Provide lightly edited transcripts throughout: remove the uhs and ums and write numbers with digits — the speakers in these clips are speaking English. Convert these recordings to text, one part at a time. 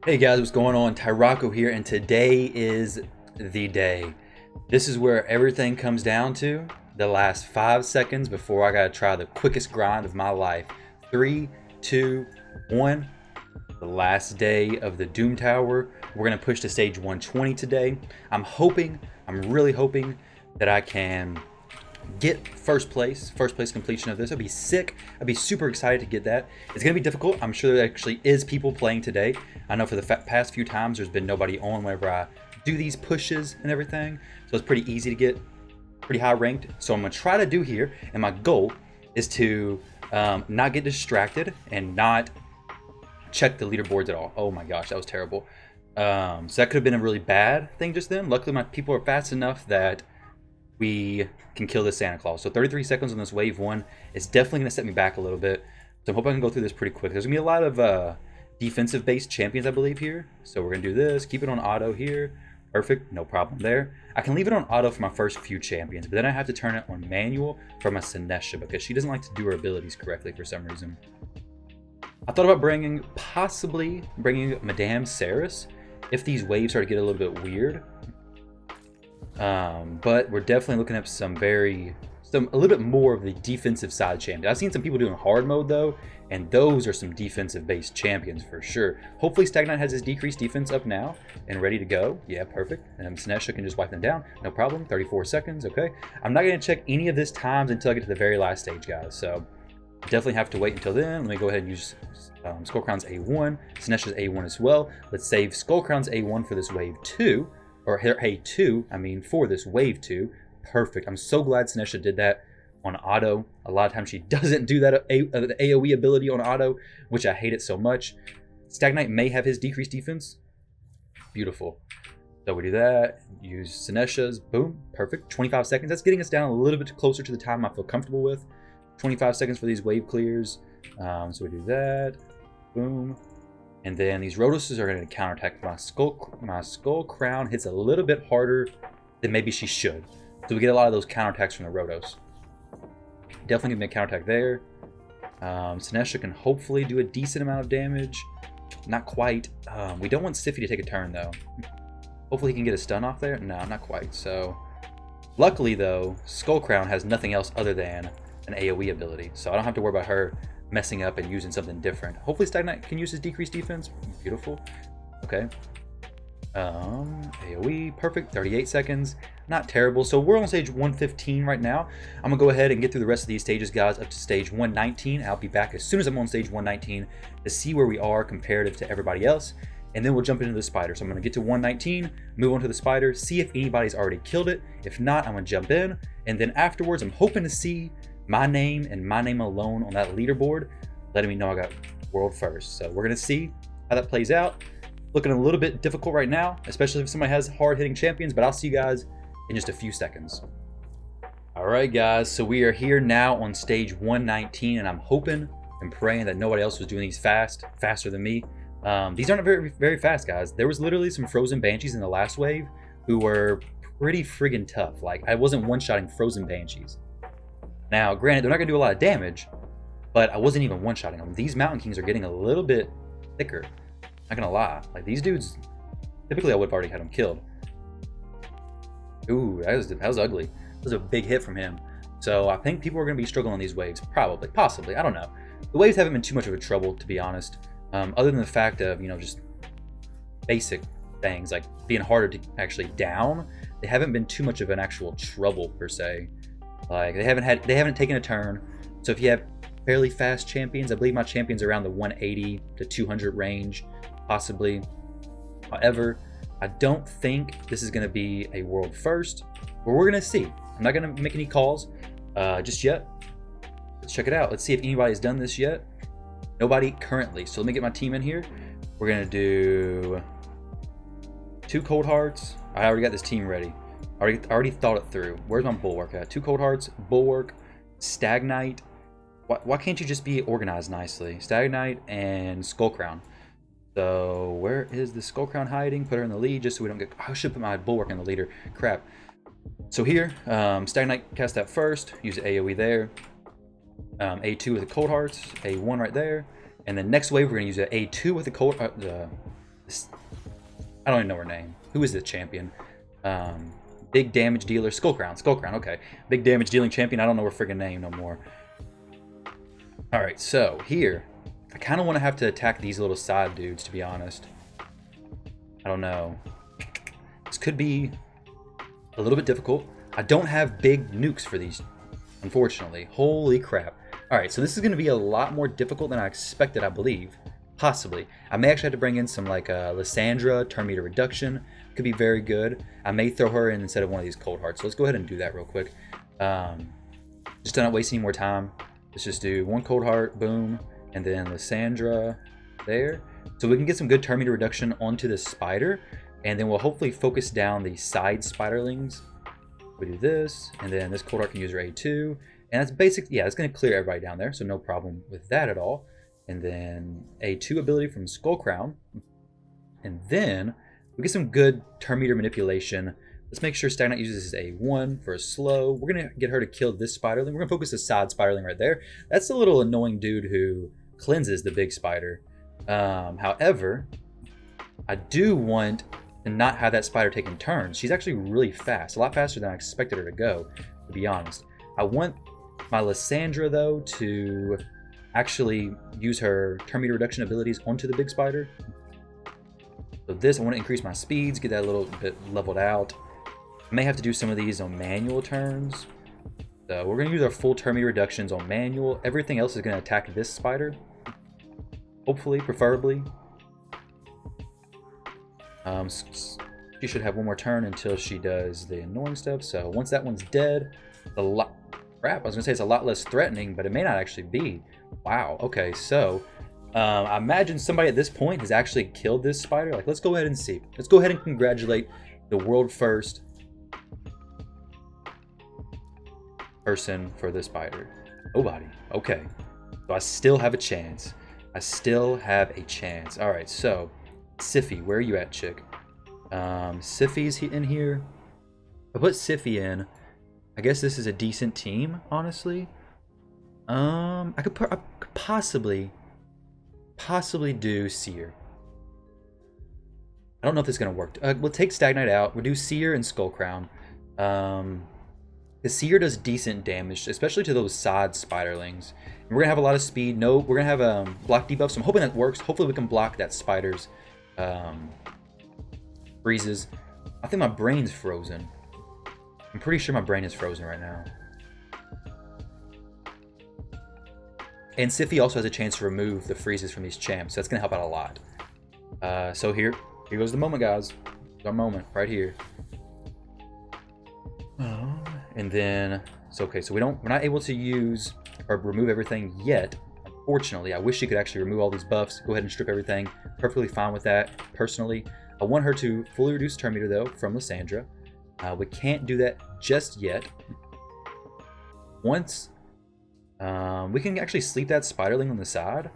Hey guys, what's going on? Tyrocco here, and today is the day. This is where everything comes down to the last 5 seconds before I gotta try the quickest grind of my life. 3, 2, 1. The last day of the Doom Tower. We're gonna push to stage 120 today. I'm really hoping that I can get first place completion of this. I'd be sick. I'd be super excited to get that. It's gonna be difficult. I'm sure there actually is people playing today. I know for the past few times there's been nobody on whenever I do these pushes and everything, so it's pretty easy to get pretty high ranked. So I'm gonna try to do here, and my goal is to not get distracted and not check the leaderboards at all. Oh my gosh, that was terrible. So that could have been a really bad thing just then. Luckily my people are fast enough that we can kill this Santa Claus. So 33 seconds on this wave 1 is definitely going to set me back a little bit. So I hope I can go through this pretty quick. There's going to be a lot of defensive based champions, I believe, here. So we're going to do this. Keep it on auto here. Perfect. No problem there. I can leave it on auto for my first few champions, but then I have to turn it on manual for my Sinesha because she doesn't like to do her abilities correctly for some reason. I thought about possibly bringing Madame Saris if these waves start to get a little bit weird. But we're definitely looking at a little bit more of the defensive side champions. I've seen some people doing hard mode though, and those are some defensive based champions for sure. Hopefully Stag Knight has his decreased defense up now and ready to go. Yeah, perfect. And Sinesha can just wipe them down. No problem. 34 seconds. Okay. I'm not going to check any of this times until I get to the very last stage, guys. So definitely have to wait until then. Let me go ahead and use Skullcrown's A1, Sinesha's A1 as well. Let's save Skullcrown's A1 for this wave 2. Or A2, I mean, for this wave 2. Perfect. I'm so glad Sinesha did that on auto. A lot of times she doesn't do that the AoE ability on auto, which I hate it so much. Stag Knight may have his decreased defense. Beautiful. So we do that. Use Sinesha's. Boom. Perfect. 25 seconds. That's getting us down a little bit closer to the time I feel comfortable with. 25 seconds for these wave clears. So we do that. Boom. And then these Rhodoses are going to counterattack. My skull crown hits a little bit harder than maybe she should. So we get a lot of those counterattacks from the Rhodos. Definitely going to be a counterattack there. Sinesha can hopefully do a decent amount of damage. Not quite. We don't want Siffy to take a turn though. Hopefully he can get a stun off there. No, not quite. So luckily though, Skull Crown has nothing else other than an AoE ability. So I don't have to worry about her messing up and using something different. Hopefully Stag Knight can use his decreased defense. Beautiful. Okay. AoE, perfect. 38 seconds. Not terrible. So we're on stage 115 right now. I'm gonna go ahead and get through the rest of these stages, guys, up to stage 119. I'll be back as soon as I'm on stage 119 to see where we are comparative to everybody else. And then we'll jump into the spider. So I'm gonna get to 119, move on to the spider, see if anybody's already killed it. If not, I'm gonna jump in. And then afterwards, I'm hoping to see my name and my name alone on that leaderboard, letting me know I got world first. So we're gonna see how that plays out. Looking a little bit difficult right now, especially if somebody has hard hitting champions, but I'll see you guys in just a few seconds. All right, guys, so we are here now on stage 119, and I'm hoping and praying that nobody else was doing these faster than me. These aren't very, very fast, guys. There was literally some frozen banshees in the last wave who were pretty friggin' tough. Like, I wasn't one-shotting frozen banshees. Now, granted, they're not going to do a lot of damage, but I wasn't even one-shotting them. These Mountain Kings are getting a little bit thicker. Not going to lie. Like, these dudes, typically I would have already had them killed. Ooh, that was ugly. That was a big hit from him. So I think people are going to be struggling on these waves. Probably. Possibly. I don't know. The waves haven't been too much of a trouble, to be honest. Other than the fact of, you know, just basic things, like being harder to actually down. They haven't been too much of an actual trouble, per se. Like, they haven't taken a turn. So if you have fairly fast champions, I believe my champion's around the 180 to 200 range, possibly. However, I don't think this is going to be a world first, but we're going to see. I'm not going to make any calls just yet. Let's check it out. Let's see if anybody's done this yet. Nobody currently. So let me get my team in here. We're going to do 2 Cold Hearts. I already got this team ready. I already thought it through. Where's my Bulwark at? 2 Cold Hearts, Bulwark, Stag Knight. Why can't you just be organized nicely? Stag Knight and Skull Crown. So where is the Skull Crown hiding? Put her in the lead just so we don't get... I should put my Bulwark in the leader. Crap. So here, Stag Knight cast that first. Use the AoE there. A2 with the Cold Hearts. A1 right there. And then next wave, we're going to use an A2 with the I don't even know her name. Who is the champion? Big damage dealer. Skullcrown. Skullcrown, okay. Big damage dealing champion. I don't know her friggin' name no more. Alright, so here. I kind of want to have to attack these little side dudes, to be honest. I don't know. This could be a little bit difficult. I don't have big nukes for these, unfortunately. Holy crap. Alright, so this is going to be a lot more difficult than I expected, I believe. Possibly. I may actually have to bring in some, like, Lysandra, turn meter reduction. Could be very good. I may throw her in instead of one of these cold hearts. So let's go ahead and do that real quick. Just to not waste any more time. Let's just do one cold heart, boom, and then Lysandra there. So we can get some good turn meter reduction onto the spider, and then we'll hopefully focus down the side spiderlings. We do this, and then this cold heart can use her A2, and that's basic. Yeah, it's going to clear everybody down there, so no problem with that at all. And then A2 ability from Skullcrown, and then we get some good turn meter manipulation. Let's make sure Stagnite uses his A1 for a slow. We're going to get her to kill this spiderling. We're going to focus the side spiderling right there. That's the little annoying dude who cleanses the big spider. However, I do want to not have that spider taking turns. She's actually really fast, a lot faster than I expected her to go, to be honest. I want my Lysandra, though, to actually use her turn meter reduction abilities onto the big spider. So this, I want to increase my speeds, get that a little bit leveled out. I may have to do some of these on manual turns. So we're going to use our full turn meter reductions on manual. Everything else is going to attack this spider. Hopefully, preferably. She should have one more turn until she does the annoying stuff. So once that one's dead, crap, I was going to say it's a lot less threatening, but it may not actually be. Wow, okay, so I imagine somebody at this point has actually killed this spider. Like, let's go ahead and see. Let's go ahead and congratulate the world first person for this spider. Nobody. Okay. So I still have a chance. I still have a chance. All right, so Siffy, where are you at, chick? Siffy's in here. I put Siffy in. I guess this is a decent team, honestly. I could possibly do Seer. I don't know if this is gonna work. We'll take Stagnite out. We'll do Seer and Skullcrown. The Seer does decent damage, especially to those side spiderlings. And we're gonna have a lot of speed. No, we're gonna have block debuff, so I'm hoping that works. Hopefully we can block that spider's freezes. I think my brain's frozen. I'm pretty sure my brain is frozen right now. And Siffy also has a chance to remove the freezes from these champs, so that's gonna help out a lot. So here goes the moment, guys. Our moment right here. And then it's okay. So we're not able to use or remove everything yet. Unfortunately, I wish she could actually remove all these buffs. Go ahead and strip everything. Perfectly fine with that. Personally, I want her to fully reduce turn meter though from Lysandra. We can't do that just yet. Once we can actually sleep that spiderling on the side.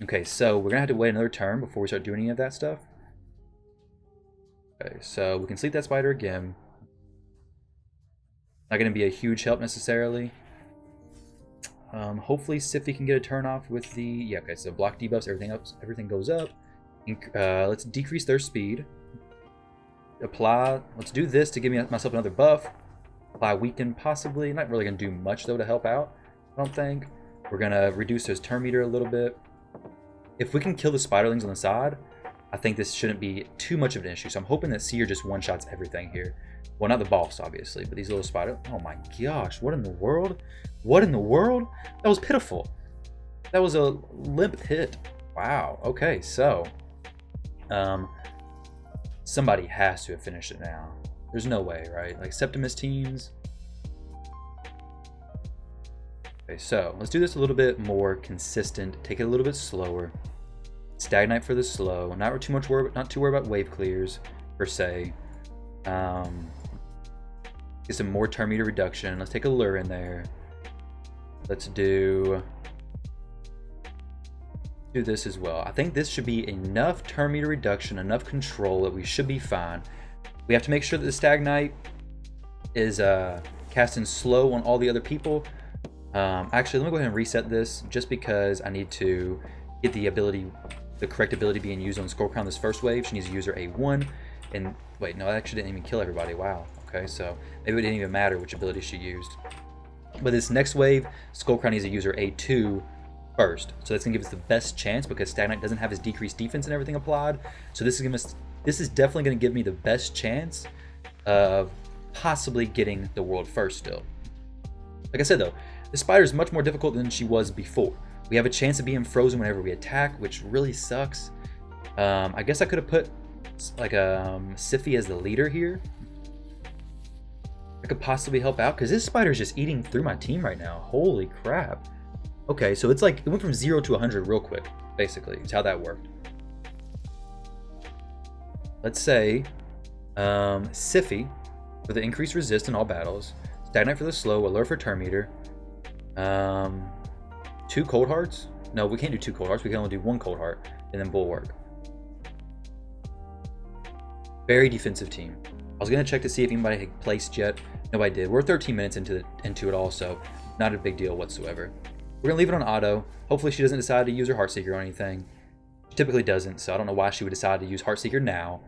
Okay, so we're gonna have to wait another turn before we start doing any of that stuff. Okay, so we can sleep that spider again. Not gonna be a huge help necessarily. Hopefully Siffy can get a turn off with the okay. So block debuffs, everything goes up. Let's decrease their speed. Apply. Let's do this to give myself another buff. Apply weaken possibly. Not really gonna do much though to help out. I don't think. We're gonna reduce his turn meter a little bit. If we can kill the spiderlings on the side, I think this shouldn't be too much of an issue. So I'm hoping that Seer just one-shots everything here. Well, not the boss, obviously, but these little spiders. Oh my gosh, what in the world? What in the world? That was pitiful. That was a limp hit. Wow, okay, so somebody has to have finished it now. There's no way, right? Like Septimus teams. Okay, so let's do this a little bit more consistent. Take it a little bit slower. Stagnite for the slow. Not too worried about wave clears per se. Get some more turn meter reduction. Let's take a lure in there. Let's do this as well. I think this should be enough turn meter reduction, enough control that we should be fine. We have to make sure that the Stagnite is casting slow on all the other people. Actually, let me go ahead and reset this just because I need to get the ability the correct ability being used on Skullcrown this first wave. She needs to use her A1. And wait, no, that actually didn't even kill everybody. Wow. Okay, so maybe it didn't even matter which ability she used. But this next wave, Skullcrown needs to use her A2 first. So that's gonna give us the best chance because Stag Knight doesn't have his decreased defense and everything applied. So this is definitely gonna give me the best chance of possibly getting the world first still. Like I said though, the spider is much more difficult than she was before. We have a chance of being frozen whenever we attack, which really sucks. I guess I could have put like Siphi as the leader here. I could possibly help out because this spider is just eating through my team right now. Holy crap. Okay, so it's like it went from 0 to 100 real quick, basically. It's how that worked. Let's say Siphi for the increased resist in all battles, Stag Knight for the slow, Allure for turn meter, 2 cold hearts. No, we can't do 2 cold hearts. We can only do 1 cold heart, and then bulwark. Very defensive team. I was gonna check to see if anybody had placed yet. Nobody did. We're 13 minutes into it all, so not a big deal whatsoever. We're gonna leave it on auto. Hopefully she doesn't decide to use her Heartseeker or anything. She typically doesn't, so I don't know why she would decide to use Heartseeker now.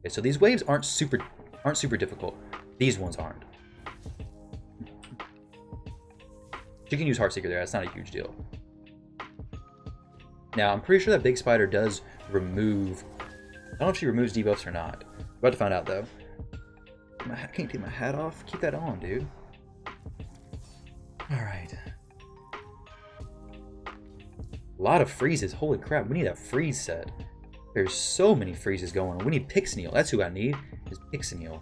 Okay, so these waves aren't super difficult. These ones aren't. She can use Heartseeker there. That's not a huge deal. Now I'm pretty sure that big spider does remove. I don't know if she removes debuffs or not. We're about to find out though. I can't take my hat off. Keep that on, dude. Alright. A lot of freezes. Holy crap. We need that freeze set. There's so many freezes going on. We need Pixneal. That's who I need. Is Pixneal.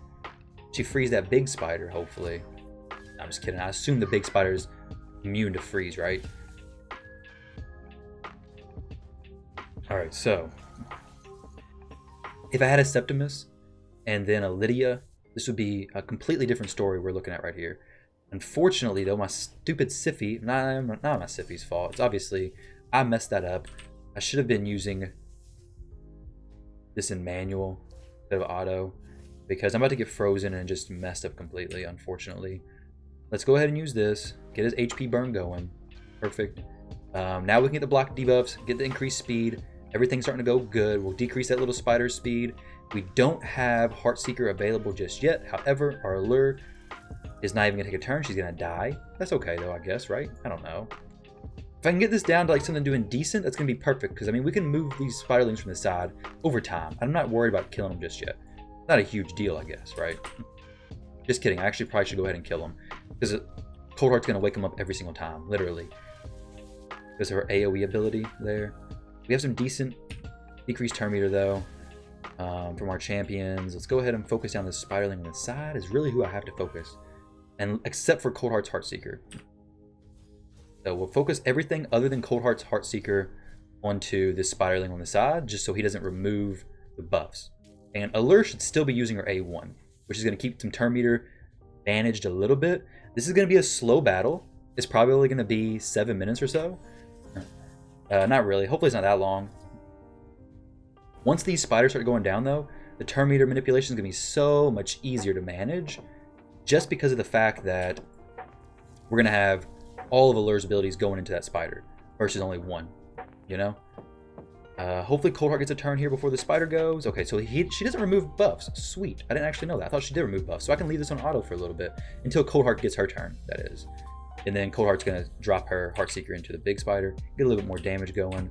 She frees that big spider, hopefully. I'm just kidding. I assume the big spider's immune to freeze, right? Alright, so. If I had a Septimus and then a Lydia, this would be a completely different story we're looking at right here. Unfortunately, though, my stupid Siphi, not my Siphi's fault. It's obviously, I messed that up. I should have been using this in manual instead of auto because I'm about to get frozen and just messed up completely, unfortunately. Let's go ahead and use this, get his HP burn going. Perfect. Now we can get the block debuffs, get the increased speed. Everything's starting to go good. We'll decrease that little spider's speed. We don't have Heartseeker available just yet. However, our Allure is not even going to take a turn. She's going to die. That's okay, though, I guess, right? I don't know. If I can get this down to like something doing decent, that's going to be perfect. Because, I mean, we can move these spiderlings from the side over time. I'm not worried about killing them just yet. Not a huge deal, I guess, right? Just kidding. I actually probably should go ahead and kill them. Because Cold Heart's going to wake them up every single time, literally. Because of her AoE ability there. We have some decent decreased turn meter, though, from our champions. Let's go ahead and focus down this spiderling on the side is really who I have to focus. And except for Cold Heart's Heartseeker. So we'll focus everything other than Cold Heart's Heartseeker onto this spiderling on the side, just so he doesn't remove the buffs. And Allure should still be using her A1, which is going to keep some turn meter managed a little bit. This is going to be a slow battle. It's probably going to be 7 minutes or so. Not really. Hopefully it's not that long. Once these spiders start going down, though, the turn meter manipulation is going to be so much easier to manage just because of the fact that we're going to have all of Allure's abilities going into that spider versus only one, you know? Hopefully Cold Heart gets a turn here before the spider goes. Okay, so she doesn't remove buffs. Sweet. I didn't actually know that. I thought she did remove buffs. So I can leave this on auto for a little bit until Cold Heart gets her turn, that is. And then Cold Heart's going to drop her Heartseeker into the big spider, get a little bit more damage going.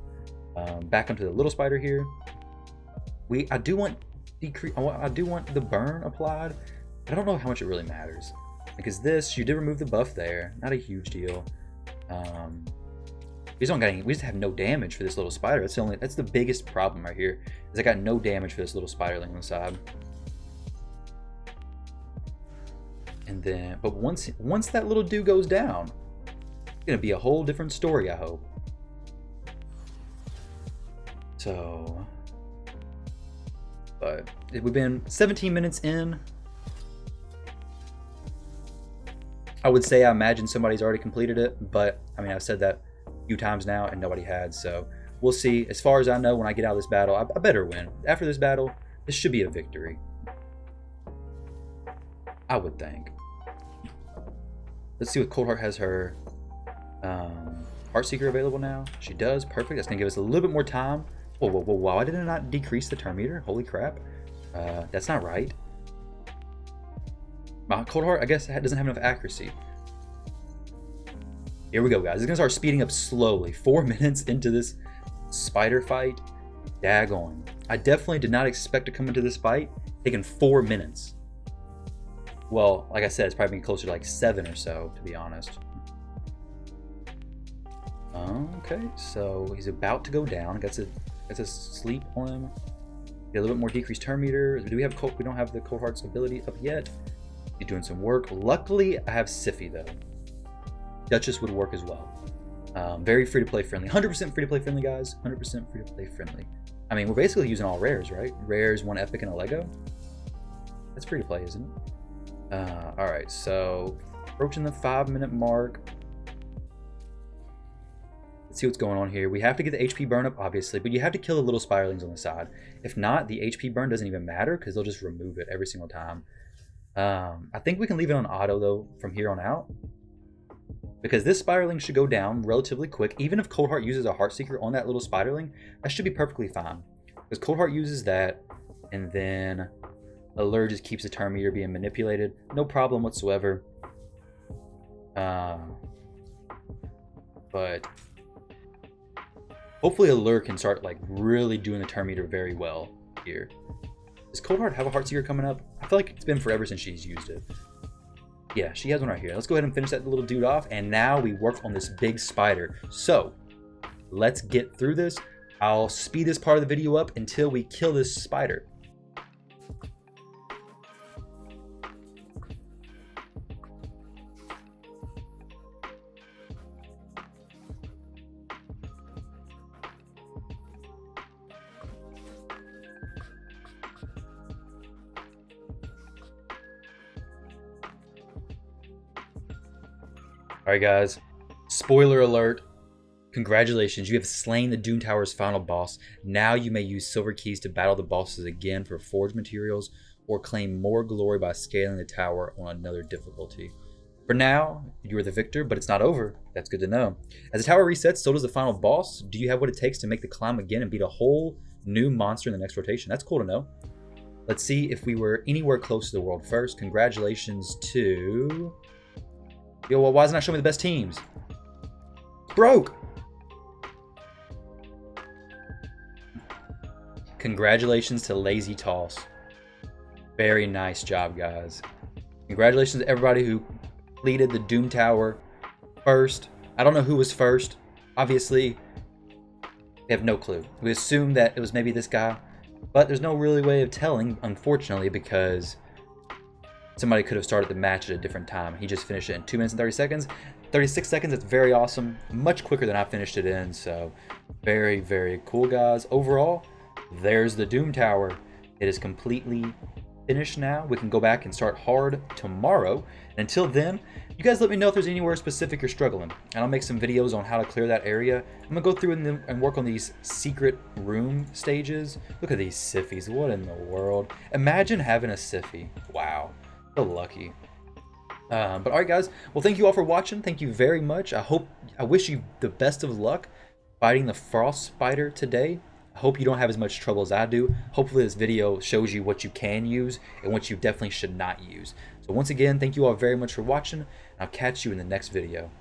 Back onto the little spider here. I do want the burn applied, but I don't know how much it really matters. Because this, you did remove the buff there. Not a huge deal. We just have no damage for this little spider. That's the biggest problem right here. Is I got no damage for this little spiderling on the side. And then, but once that little dude goes down, it's gonna be a whole different story, I hope. So, but we've been 17 minutes in. I would say I imagine somebody's already completed it, but I mean, I've said that a few times now and nobody had, so we'll see. As far as I know, when I get out of this battle, I better win. After this battle, this should be a victory. I would think. Let's see what Cold Heart has her Heartseeker available now? She does. Perfect. That's going to give us a little bit more time. Whoa, whoa, whoa, wow. I did not decrease the turn meter. Holy crap. That's not right. My Cold Heart, I guess, doesn't have enough accuracy. Here we go, guys. It's going to start speeding up slowly. 4 minutes into this spider fight. Daggone. I definitely did not expect to come into this fight taking 4 minutes. Well, like I said, it's probably closer to like 7 or so, to be honest. Okay, so he's about to go down. Got to sleep on him. Get a little bit more decreased turn meter. Do we have cold? We don't have the Cold Heart's ability up yet. He's doing some work. Luckily, I have Siffy though. Duchess would work as well. Very free to play friendly. 100% free to play friendly, guys. 100% free to play friendly. I mean, we're basically using all rares, right? Rares, 1 epic, and a Lego. That's free to play, isn't it? All right, so approaching the 5-minute mark. Let's see what's going on here. We have to get the HP burn up, obviously, but you have to kill the little spiralings on the side. If not, the HP burn doesn't even matter because they'll just remove it every single time. I think we can leave it on auto, though, from here on out. Because this spiraling should go down relatively quick. Even if Cold Heart uses a Heartseeker on that little spiderling, that should be perfectly fine. Because Cold Heart uses that, and then Allure just keeps the turn meter being manipulated. No problem whatsoever. But hopefully Allure can start like really doing the turn meter very well here. Does Cold Heart have a Heartseeker coming up? I feel like it's been forever since she's used it. Yeah, she has one right here. Let's go ahead and finish that little dude off. And now we work on this big spider. So let's get through this. I'll speed this part of the video up until we kill this spider. Alright guys, spoiler alert, congratulations, you have slain the Doom Tower's final boss. Now you may use silver keys to battle the bosses again for forged materials or claim more glory by scaling the tower on another difficulty. For now, you are the victor, but it's not over. That's good to know. As the tower resets, so does the final boss. Do you have what it takes to make the climb again and beat a whole new monster in the next rotation? That's cool to know. Let's see if we were anywhere close to the world first. Congratulations to... Yo, well, why doesn't it show me the best teams? Broke! Congratulations to Lazy Toss. Very nice job, guys. Congratulations to everybody who completed the Doom Tower first. I don't know who was first. Obviously, we have no clue. We assume that it was maybe this guy, but there's no really way of telling, unfortunately, because somebody could have started the match at a different time. He just finished it in 2 minutes and 30 seconds. 36 seconds, that's very awesome. Much quicker than I finished it in, so very, very cool, guys. Overall, there's the Doom Tower. It is completely finished now. We can go back and start hard tomorrow. And until then, you guys let me know if there's anywhere specific you're struggling, and I'll make some videos on how to clear that area. I'm gonna go through and work on these secret room stages. Look at these Siffies. What in the world? Imagine having a Siffy. Wow. So lucky. But alright guys, well thank you all for watching. Thank you very much. I wish you the best of luck fighting the frost spider today. I hope you don't have as much trouble as I do. Hopefully this video shows you what you can use and what you definitely should not use. So once again, thank you all very much for watching, and I'll catch you in the next video.